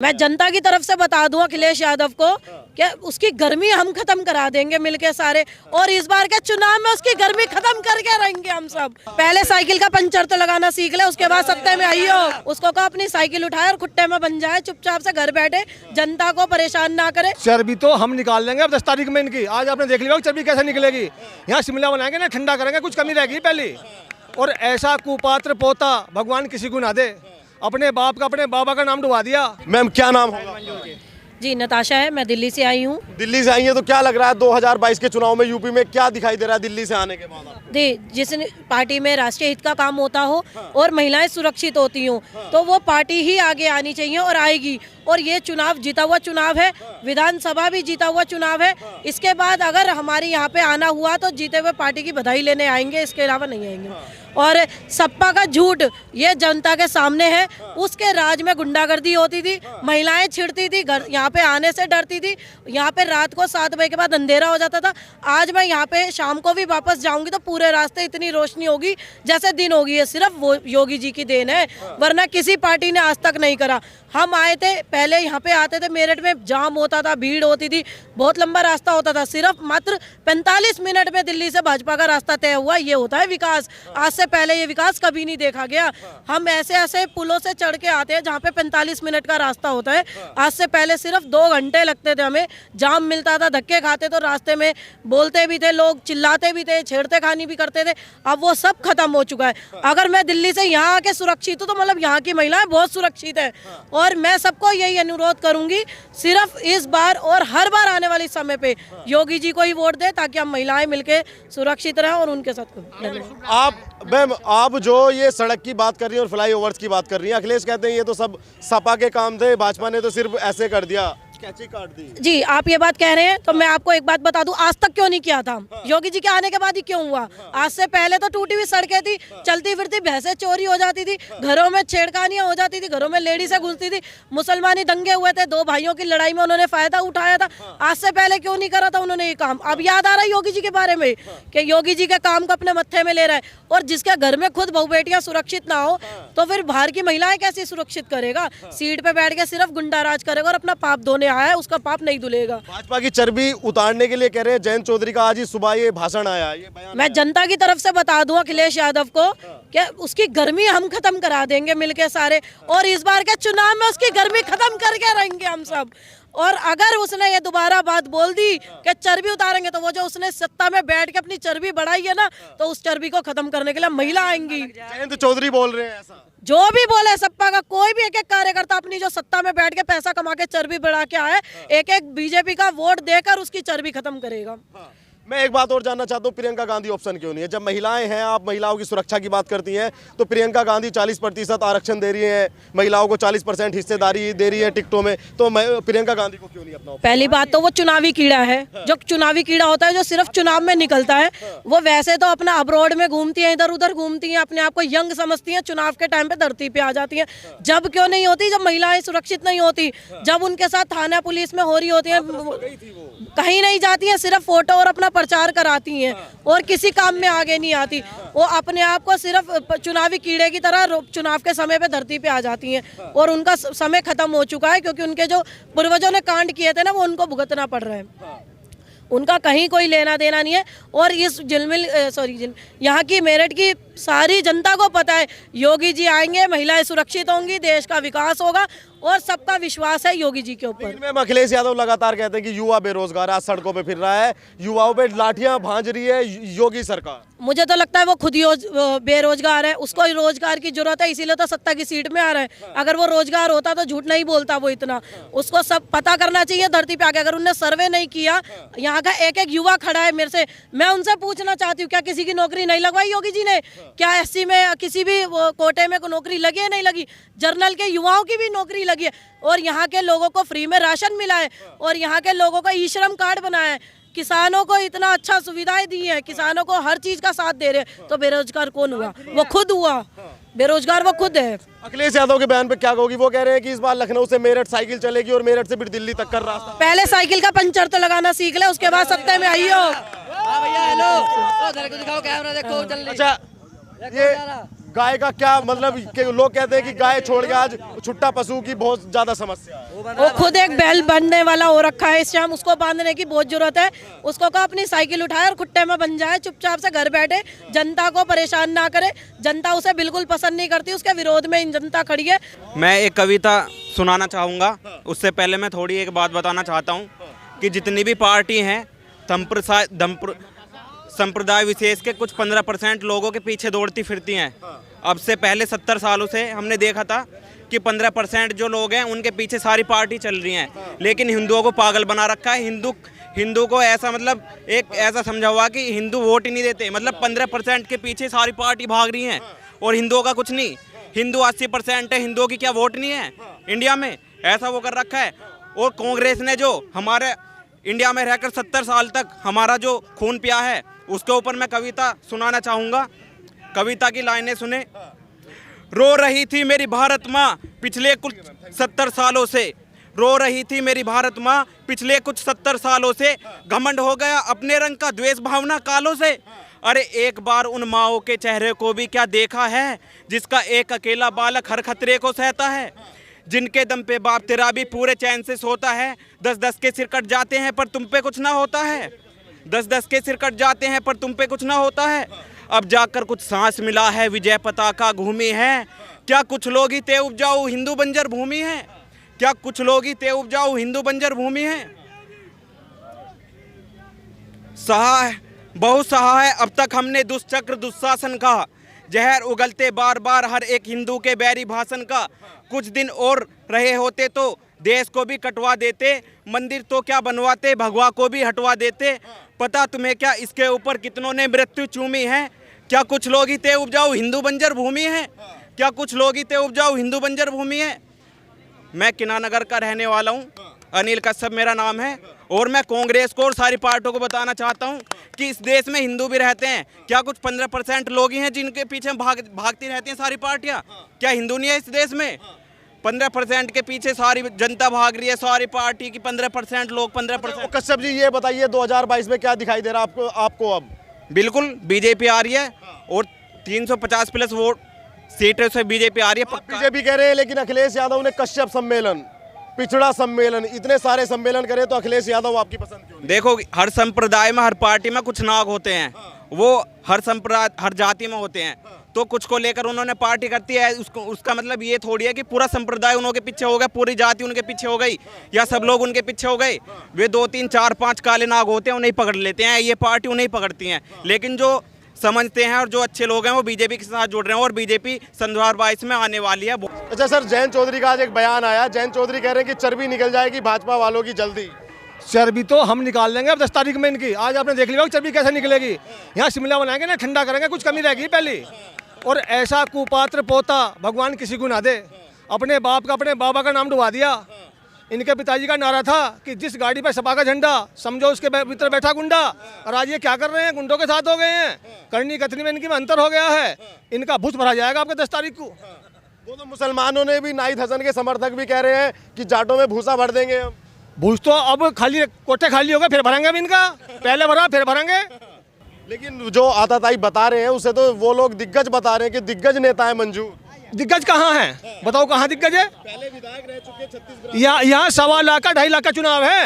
मैं जनता की तरफ से बता दूं अखिलेश यादव को कि उसकी गर्मी हम खत्म करा देंगे मिलके सारे, और इस बार के चुनाव में उसकी गर्मी खत्म करके रहेंगे हम सब। पहले साइकिल का पंचर तो लगाना सीख ले, उसके बाद सत्ते में आइयो। उसको कहो अपनी साइकिल उठाए और खुट्टे में बन जाए, चुपचाप से घर बैठे, जनता को परेशान ना करे। चर्बी तो हम निकाल लेंगे अब 10 तारीख में इनकी। आज आपने देख लिया चर्बी कैसे निकलेगी। यहाँ शिमला बनाएंगे ना, ठंडा करेंगे, कुछ कमी रहेगी पहली। और ऐसा कुपात्र पोता भगवान किसी को ना दे। अपने बाप का, अपने बाबा का नाम डुबा दिया। मैम क्या नाम होगा? जी नताशा है, मैं दिल्ली से आई हूँ। दिल्ली से आई है, तो क्या लग रहा है 2022 के चुनाव में यूपी में क्या दिखाई दे रहा है दिल्ली से आने के बाद? जिस पार्टी में राष्ट्रीय हित का काम होता हो और महिलाएं सुरक्षित होती हों, तो वो पार्टी ही आगे आनी चाहिए और आएगी। और ये चुनाव जीता हुआ चुनाव है, विधानसभा भी जीता हुआ चुनाव है। इसके बाद अगर हमारे यहाँ पे आना हुआ तो जीते हुए पार्टी की बधाई लेने आएंगे, इसके अलावा नहीं आएंगे। और सपा का झूठ ये जनता के सामने है। उसके राज में गुंडागर्दी होती थी, महिलाएं छिड़ती थी, घर यहाँ पे आने से डरती थी। यहाँ पे रात को 7 बजे के बाद अंधेरा हो जाता था। आज मैं यहाँ पे शाम को भी वापस जाऊंगी तो पूरे रास्ते इतनी रोशनी होगी जैसे दिन होगी। ये सिर्फ वो योगी जी की देन है, वरना किसी पार्टी ने आज तक नहीं करा। हम आए थे, पहले यहाँ पे आते थे, मेरठ में जाम होता था, भीड़ होती थी, बहुत लंबा रास्ता होता था। सिर्फ मात्र 45 मिनट में दिल्ली से भाजपा का रास्ता तय हुआ। ये होता है विकास। आज से पहले ये विकास कभी नहीं देखा गया। हम ऐसे ऐसे पुलों से चढ़ के आते हैं जहाँ पे 45 मिनट का रास्ता होता है। आज से पहले सिर्फ 2 घंटे लगते थे हमें। जाम मिलता था, धक्के खाते तो रास्ते में, बोलते भी थे लोग, चिल्लाते भी थे, छेड़ते खानी भी करते थे। अब वो सब खत्म हो चुका है। अगर मैं दिल्ली से यहाँ आके सुरक्षित हूँ तो मतलब यहाँ की महिलाएं बहुत सुरक्षित है। और मैं सबको यही अनुरोध करूंगी, सिर्फ इस बार और हर बार आने वाले समय पे योगी जी को ही वोट दे, ताकि हम महिलाएं मिलके सुरक्षित रहें और उनके साथ। आप जो ये सड़क की बात कर रही हैं और फ्लाईओवर्स की बात कर रही हैं, अखिलेश कहते हैं ये तो सब सपा के काम थे, भाजपा ने तो सिर्फ ऐसे कर दिया, कैची काट दी। जी आप ये बात कह रहे हैं तो मैं आपको एक बात बता दूं, आज तक क्यों नहीं किया था? योगी जी के आने के बाद ही क्यों हुआ? आज से पहले तो टूटी हुई सड़कें थी, चलती फिरती भैंसें चोरी हो जाती थी, घरों में छेड़खानियां हो जाती थी, घरों में लेडीजें घुसती थी, मुसलमानी दंगे हुए थे, 2 भाइयों की लड़ाई में उन्होंने फायदा उठाया था। आज से पहले क्यों नहीं करा था उन्होंने ये काम? अब याद आ रहा है योगी जी के बारे में कि योगी जी के काम को अपने मत्थे में ले रहा है। और जिसके घर में खुद बहू बेटियां सुरक्षित ना हो तो फिर बाहर की महिलाएं कैसे सुरक्षित करेगा? सीट पे बैठ के सिर्फ गुंडा राज करेगा और अपना पाप धोने आया है, उसका पाप नहीं धुलेगा। भाजपा की चर्बी उतारने के लिए कह रहे हैं जयंत चौधरी का आज ही सुबह ये भाषण आया, ये बयान। मैं जनता की तरफ से बता दूं अखिलेश यादव को कि उसकी गर्मी हम खत्म करा देंगे मिलके सारे, और इस बार के चुनाव में उसकी गर्मी खत्म करके रहेंगे हम सब। और अगर उसने ये दोबारा बात बोल दी कि चर्बी उतारेंगे, तो वो जो उसने सत्ता में बैठ के अपनी चर्बी बढ़ाई है ना, तो उस चर्बी को खत्म करने के लिए महिला आएंगी। जयंत चौधरी बोल रहे हैं ऐसा? जो भी बोले, सपा का कोई भी एक कार्यकर्ता अपनी जो सत्ता में बैठ के पैसा कमा के चर्बी बढ़ा के आए, एक बीजेपी का वोट देकर उसकी चर्बी खत्म करेगा। मैं एक बात और जानना चाहता हूँ, प्रियंका गांधी ऑप्शन क्यों नहीं है? जब महिलाएं हैं, आप महिलाओं की सुरक्षा की बात करती हैं, तो प्रियंका गांधी 40% आरक्षण दे रही है, महिलाओं को 40% हिस्सेदारी दे रही है टिकटों में, तो प्रियंका गांधी को क्यों नहीं अपना? पहली बात तो वो चुनावी कीड़ा है। जो चुनावी कीड़ा होता है, जो सिर्फ चुनाव में निकलता है, वो वैसे तो अपना अब्रॉड में घूमती है, इधर उधर घूमती है, अपने आप को यंग समझती है, चुनाव के टाइम पे धरती पे आ जाती है। जब क्यों नहीं होती? जब महिलाएं सुरक्षित नहीं होती, जब उनके साथ थाना पुलिस में हो रही होती है, कहीं नहीं जाती है, सिर्फ फोटो और अपना प्रचार कराती हैं और किसी काम में आगे नहीं आती। वो अपने आप को सिर्फ चुनावी कीड़े की तरह चुनाव के समय पे धरती पे आ जाती हैं, और उनका समय खत्म हो चुका है, क्योंकि उनके जो पूर्वजों ने कांड किए थे ना, वो उनको भुगतना पड़ रहा है। उनका कहीं कोई लेना देना नहीं है। और इस यहाँ की मेरठ की सारी जनता को पता है, योगी जी आएंगे, महिलाएं सुरक्षित होंगी, देश का विकास होगा, और सबका विश्वास है योगी जी के ऊपर। अखिलेश यादव लगातार कहते हैं कि युवा बेरोजगार, आज सड़कों पे फिर रहा है, युवाओं पे लाठियां भांज रही है योगी सरकार। मुझे तो लगता है वो खुद ही बेरोजगार है, उसको रोजगार की जरूरत है, इसीलिए तो सत्ता की सीट में आ रहा है। अगर वो रोजगार होता तो झूठ नहीं बोलता वो इतना। उसको सब पता करना चाहिए धरती पे आके। अगर उनने सर्वे नहीं किया, यहाँ का एक एक युवा खड़ा है मेरे से, मैं उनसे पूछना चाहती हूँ, क्या किसी की नौकरी नहीं लगवाई योगी जी ने? क्या एससी में किसी भी कोटे में नौकरी लगी है? नहीं लगी। जर्नल के युवाओं की भी नौकरी लगी है, और यहाँ के लोगों को फ्री में राशन मिला है, और यहाँ के लोगों को ई श्रम कार्ड बनाया है, किसानों को इतना अच्छा सुविधाएं दी है, किसानों को हर चीज का साथ दे रहे हैं। तो बेरोजगार कौन हुआ? वो खुद हुआ बेरोजगार, वो खुद है। अखिलेश यादव के बयान पे क्या कहोगी? वो कह रहे हैं कि इस बार लखनऊ से मेरठ साइकिल चलेगी और मेरठ से फिर दिल्ली तक का रास्ता। पहले साइकिल का पंचर तो लगाना सीख ले, उसके बाद सत्ते में आइयो। भैया हेलो, दिखाओ कैमरा, देखो। अच्छा, ये गाय का क्या मतलब कि लोग कहते हैं कि गाय छोड़ के आज छुट्टा पशु की बहुत ज्यादा समस्या है। वो खुद एक बैल बांधने वाला हो रखा है इस टाइम, उसको बांधने की बहुत जरूरत है। उसको कहा अपनी साइकिल उठाए और खुट्टे में बन जाए, चुपचाप से घर बैठे, जनता को परेशान ना करे। जनता उसे बिल्कुल पसंद नहीं करती, उसके विरोध में इन जनता खड़ी है। मैं एक कविता सुनाना चाहूँगा, उससे पहले मैं थोड़ी एक बात बताना चाहता हूँ कि जितनी भी पार्टी हैं संप्रदाय विशेष के कुछ 15% लोगों के पीछे दौड़ती फिरती हैं। अब से पहले 70 सालों से हमने देखा था कि 15% जो लोग हैं उनके पीछे सारी पार्टी चल रही हैं, लेकिन हिंदुओं को पागल बना रखा है। हिंदू को ऐसा मतलब एक ऐसा समझा हुआ कि हिंदू वोट ही नहीं देते, मतलब 15% के पीछे सारी पार्टी भाग रही हैं और हिंदुओं का कुछ नहीं। हिंदू 80% है, हिंदुओं की क्या वोट नहीं है इंडिया में? ऐसा वो कर रखा है। और कांग्रेस ने जो हमारे इंडिया में रहकर 70 साल तक हमारा जो खून पिया है, उसके ऊपर मैं कविता सुनाना चाहूँगा। कविता की लाइनें सुने। रो रही थी मेरी भारत माँ पिछले कुछ 70 सालों से, रो रही थी मेरी भारत माँ पिछले कुछ 70 सालों से, घमंड हो गया अपने रंग का, द्वेष भावना कालों से। अरे एक बार उन माओं के चेहरे को भी क्या देखा है, जिसका एक अकेला बालक हर खतरे को सहता है, जिनके दम पे बाप तेरा भी पूरे चैन से सोता है। 10-10 के सिर कट जाते हैं पर तुम पे कुछ ना होता है, 10-10 के सिर कट जाते हैं पर तुम पे कुछ ना होता है। अब जाकर कुछ सांस मिला है, विजय पताका घूमी है। क्या कुछ लोग ही ते उपजाऊ हिंदू बंजर भूमि है, क्या कुछ लोग ही ते उपजाऊ हिंदू बंजर भूमि है। सहा है बहुत सहा है अब तक हमने दुष्चक्र दुशासन का, जहर उगलते बार बार हर एक हिंदू के बैरी भाषण का। कुछ दिन और रहे होते तो देश को भी कटवा देते, मंदिर तो क्या बनवाते, भगवा को भी हटवा देते। पता तुम्हें क्या इसके ऊपर कितनों ने मृत्यु चूमी है। क्या कुछ लोग ही ते उपजाऊ हिंदू बंजर भूमि है, क्या कुछ लोग ही ते उपजाऊ हिंदू बंजर भूमि है। मैं किनानगर का रहने वाला हूँ, अनिल कश्यप मेरा नाम है, और मैं कांग्रेस को और सारी पार्टियों को बताना चाहता हूँ कि इस देश में हिंदू भी रहते हैं। क्या कुछ 15% लोग ही हैं जिनके पीछे भागती रहती हैं सारी पार्टियाँ? क्या हिंदू नहीं है इस देश में? 15% के पीछे सारी जनता भाग रही है, सारी पार्टी की 15% लोग 15%। कश्यप जी ये बताइए 2022 में क्या दिखाई दे रहा है आपको अब? बिल्कुल बीजेपी आ रही है और 350 प्लस वोट सीटें से बीजेपी आ रही है। बीजेपी कह रहे हैं, लेकिन अखिलेश यादव ने कश्यप सम्मेलन, पिछड़ा सम्मेलन, इतने सारे सम्मेलन करे तो अखिलेश यादव आपकी पसंद क्यों नहीं? देखो, हर संप्रदाय में हर पार्टी में कुछ नाग होते हैं, वो हर संप्रदाय हर जाति में होते हैं, तो कुछ को लेकर उन्होंने पार्टी करती है। उसका मतलब ये थोड़ी है कि पूरा संप्रदाय उनके पीछे हो गया, पूरी जाति उनके पीछे हो गई या सब लोग उनके पीछे हो गए। वे 2, 3, 4, 5 काले नाग होते हैं, उन्हें पकड़ लेते हैं, ये पार्टी उन्हें पकड़ती हैं। लेकिन जो समझते हैं और जो अच्छे लोग हैं वो बीजेपी के साथ जुड़ रहे हैं और बीजेपी 2022 में आने वाली है। अच्छा सर, जयंत चौधरी का आज एक बयान आया, जयंत चौधरी कह रहे हैं कि चर्बी निकल जाएगी भाजपा वालों की जल्दी। चर्बी तो हम निकाल लेंगे अब 10 तारीख में इनकी। आज आपने देख लिया चर्बी कैसे निकलेगी। यहाँ शिमला बनाएंगे ना, ठंडा करेंगे, कुछ कमी रहेगी पहली। और ऐसा कुपात्र पोता भगवान किसी को ना दे। अपने बाप का अपने बाबा का नाम डुबा दिया। इनके पिताजी का नारा था कि जिस गाड़ी पर सपा का झंडा, समझो उसके भीतर बैठा गुंडा। और आज ये क्या कर रहे हैं, गुंडों के साथ हो गए हैं। करनी कथनी में इनकी में अंतर हो गया है। इनका भूस भरा जाएगा आपके 10 तारीख को। वो तो मुसलमानों ने भी, नाहिद हसन के समर्थक भी कह रहे हैं कि जाटों में भूसा भर देंगे हम। भूस तो अब खाली, कोठे खाली हो गए, फिर भरेंगे अब इनका। पहले भरा फिर भरेंगे। लेकिन जो आताताई बता रहे हैं उसे तो वो लोग दिग्गज बता रहे हैं कि दिग्गज नेता है मंजूर। दिग्गज कहाँ है बताओ, कहाँ दिग्गज है? पहले विधायक रह चुके 36 यहाँ 1.25 लाख का 2.5 लाख का चुनाव है।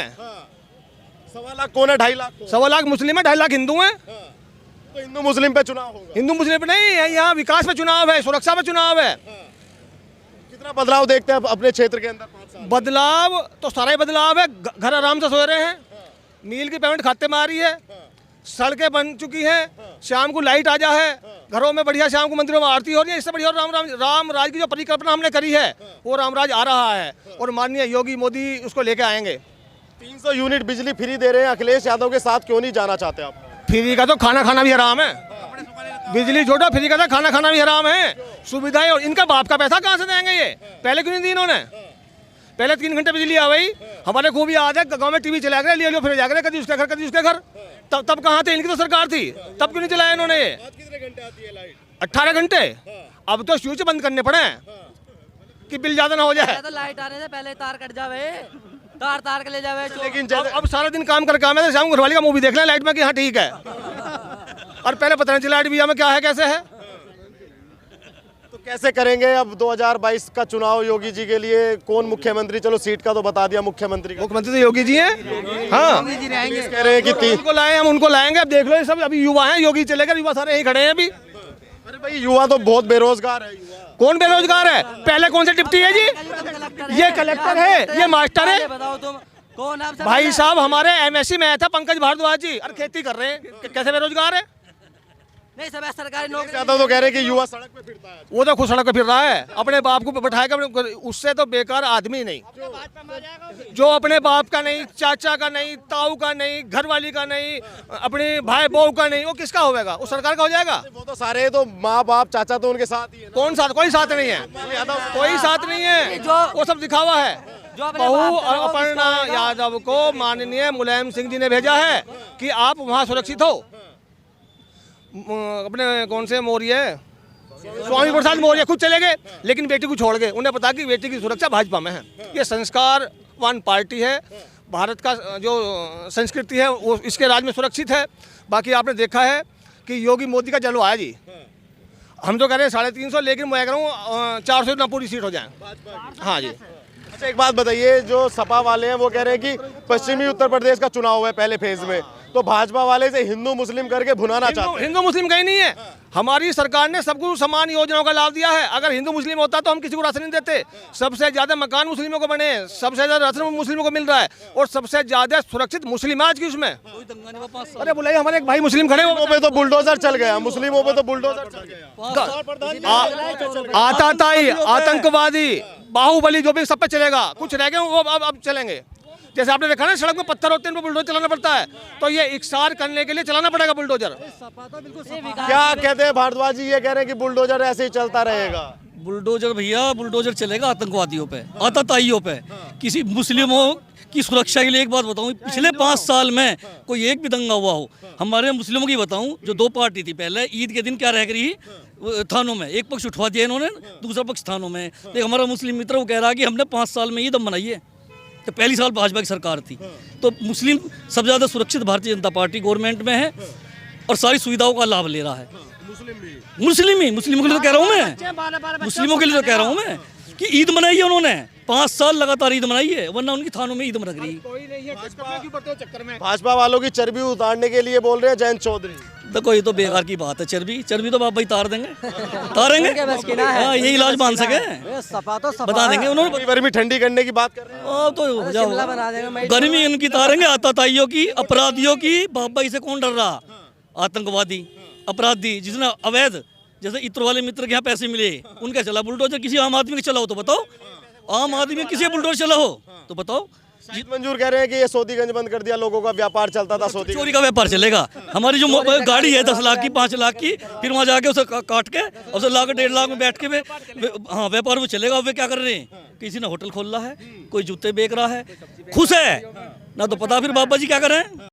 1.25 लाख कौन है? 2.5 लाख 1.25 लाख मुस्लिम है, 2.5 लाख हिंदू हैं। तो हिंदू मुस्लिम पे चुनाव होगा? हिंदू मुस्लिम पे नहीं है, यहाँ विकास पे चुनाव है, सुरक्षा पे चुनाव है। कितना बदलाव देखते हैं अपने क्षेत्र के अंदर 5 साल? बदलाव तो सारा ही बदलाव है। घर आराम से सो रहे हैं, मील की पेमेंट खाते में आ रही है, सड़कें बन चुकी हैं, शाम को लाइट आ जा है, घरों में बढ़िया शाम को मंदिरों में आरती हो रही है। इससे बढ़िया राम राज की जो परिकल्पना हमने करी है वो राम राज आ रहा है और माननीय योगी मोदी उसको लेके आएंगे। 300 यूनिट बिजली फ्री दे रहे हैं, अखिलेश यादव के साथ क्यों नहीं जाना चाहते आप? फ्री का तो खाना खाना भी हराम है। बिजली छोड़ो, फ्री का तो खाना खाना भी हराम है। सुविधाएं, और इनका बाप का पैसा कहाँ से देंगे ये? पहले क्यों नहीं दी इन्होंने? पहले 3 घंटे बिजली आ गई, हमारे खूब याद है गाँव में टीवी चला गया, लियो फिर जा गए, कभी उसके घर कभी उसके घर। तब कहाँ थे? इनकी तो सरकार थी, तब क्यों नहीं चलाया इन्होंने ये? कितने घंटे आती है लाइट? 18 घंटे। अब तो स्विच बंद करने पड़े कि बिल ज्यादा ना हो जाए। तो लाइट आने से पहले तार कट जावे, तार के ले जावे। लेकिन अब सारा दिन काम कर काम है, शाम को घरवाली का मूवी देख लें लाइट में कि हाँ ठीक है। और पहले पता नहीं चला लाइट भी में क्या है कैसे है। कैसे करेंगे अब 2022 का चुनाव योगी जी के लिए? कौन मुख्यमंत्री? चलो सीट का तो बता दिया, मुख्यमंत्री का मुख्यमंत्री तो योगी जी हैं। हाँ, कह रहे हैं कि उनको लाए, हम उनको लाएंगे। अब देख लो, ये सब अभी युवा हैं, योगी चलेगा, युवा सारे यही खड़े हैं अभी। अरे भाई युवा तो बहुत बेरोजगार है। युवा कौन बेरोजगार है? पहले कौन से डिप्टी है जी? ये कलेक्टर है, ये मास्टर है। बताओ तुम कौन आप? भाई साहब हमारे एमएससी में आया था पंकज भारद्वाज जी, और खेती कर रहे हैं, कैसे बेरोजगार है? नहीं सब सरकारी नौकरी ज्यादा तो कह रहे हैं कि युवा सड़क पे फिरता है। वो तो खुद सड़क पे फिर रहा है, अपने बाप को बैठाएगा, उससे तो बेकार आदमी नहीं। जो अपने बाप का नहीं, चाचा का नहीं, ताऊ का नहीं, घरवाली का नहीं, अपने भाई बहू का नहीं, वो किसका होगा? वो सरकार का हो जाएगा। वो तो सारे तो माँ बाप चाचा तो उनके साथ ही है ना। कौन साथ? कोई साथ नहीं है, कोई साथ नहीं है, वो सब दिखावा है। जो अपने बहू बाप का हो, अपर्णा यादव को माननीय मुलायम सिंह जी ने भेजा है कि आप वहाँ सुरक्षित हो। अपने कौन से मौर्य, स्वामी प्रसाद मौर्य खुद चले गए, लेकिन बेटी को छोड़ गए। उन्हें पता कि बेटी की सुरक्षा भाजपा में है। ये संस्कारवान पार्टी है, भारत का जो संस्कृति है वो इसके राज में सुरक्षित है। बाकी आपने देखा है कि योगी मोदी का जलवा है जी। हम तो कह रहे हैं 350, लेकिन मैं कह रहा हूँ 400 ना पूरी सीट हो जाए। हाँ जी। अच्छा एक बात बताइए, जो सपा वाले हैं वो कह रहे हैं कि पश्चिमी उत्तर प्रदेश का चुनाव है पहले फेज में, तो भाजपा वाले से हिंदू मुस्लिम करके भुनाना चाहते हैं। हिंदू मुस्लिम कहीं नहीं है। हमारी सरकार ने सबको समान योजनाओं का लाभ दिया है। अगर हिंदू मुस्लिम होता तो हम किसी को राशन नहीं देते। सबसे ज्यादा मकान मुस्लिमों को बने, सबसे ज्यादा राशन मुस्लिमों को मिल रहा है, और सबसे ज्यादा सुरक्षित मुस्लिम आज की उसमें। अरे बुलाइए, हमारे एक भाई मुस्लिम खड़े हो पे तो बुलडोजर चल गया, मुस्लिमों पे तो बुलडोजर चल गया। आताताई, आतंकवादी, बाहुबली, जो भी सब पे चलेगा। कुछ रह गए वो अब चलेंगे। जैसे आपने देखा ना, सड़क में पत्थर होते हैं, उनको बुलडोजर चलाना पड़ता है, तो ये इकसार करने के लिए चलाना पड़ेगा बुलडोजर। क्या कहते हैं भारद्वाज जी? ये कह रहे हैं कि बुलडोजर ऐसे ही चलता रहेगा। बुलडोजर भैया, बुलडोजर चलेगा आतंकवादियों पे, आतताइयों पे। किसी मुस्लिमों की सुरक्षा के लिए एक बात बताऊं, पिछले 5 साल में कोई एक भी दंगा हुआ हो? हमारे मुस्लिमों की बताऊं, जो 2 पार्टी थी पहले, ईद के दिन क्या रह गई थानों में, एक पक्ष उठवा दिया इन्होंने, दूसरा पक्ष थानों में। तो हमारा मुस्लिम मित्र वो कह रहा है कि हमने 5 साल में ईद हम मनाई है, तो पहली साल भाजपा की सरकार थी। तो मुस्लिम सबसे ज़्यादा सुरक्षित भारतीय जनता पार्टी गवर्नमेंट में है और सारी सुविधाओं का लाभ ले रहा है। मुस्लिमों के लिए तो कह रहा हूँ मैं, मुस्लिमों के लिए तो कह रहा हूँ मैं कि ईद मनाई है उन्होंने, 5 साल लगातार ईद मनाई है, वरना उनकी थानों में ईद मना रही। भाजपा वालों की चर्बी उतारने के लिए बोल रहे हैं जयंत चौधरी। देखो ये तो बेकार की बात है। चर्बी तो बाबा ही तारेंगे, हाँ, यही इलाज मान सके, बता देंगे उन्होंने। गर्मी ठंडी करने की बात कर रहे हैं। तो हो जाओ, गर्मी इनकी तारेंगे, आतताइयों की, अपराधियों की। बाबा से कौन डर रहा? आतंकवादी, अपराधी, जिसने अवैध, जैसे इत्र वाले मित्र के यहाँ पैसे मिले, उनका चला बुलडोजर। किसी आम आदमी का चला हो तो बताओ? आम आदमी का किसी बुलडोजर चला हो तो बताओ? जीत मंजूर कह रहे हैं कि ये सोतीगंज बंद कर दिया, लोगों का व्यापार चलता था, चोरी का व्यापार चलेगा। हमारी जो गाड़ी है 10 लाख की, 5 लाख की, फिर वहाँ जाके उसे काट के और उसे लाख 1.5 लाख में बैठ के हाँ व्यापार वो चलेगा। वे क्या कर रहे हैं? किसी ने होटल खोल रहा है, कोई जूते बेच रहा है, खुश है ना, तो पता फिर बाबा जी क्या कर रहे हैं।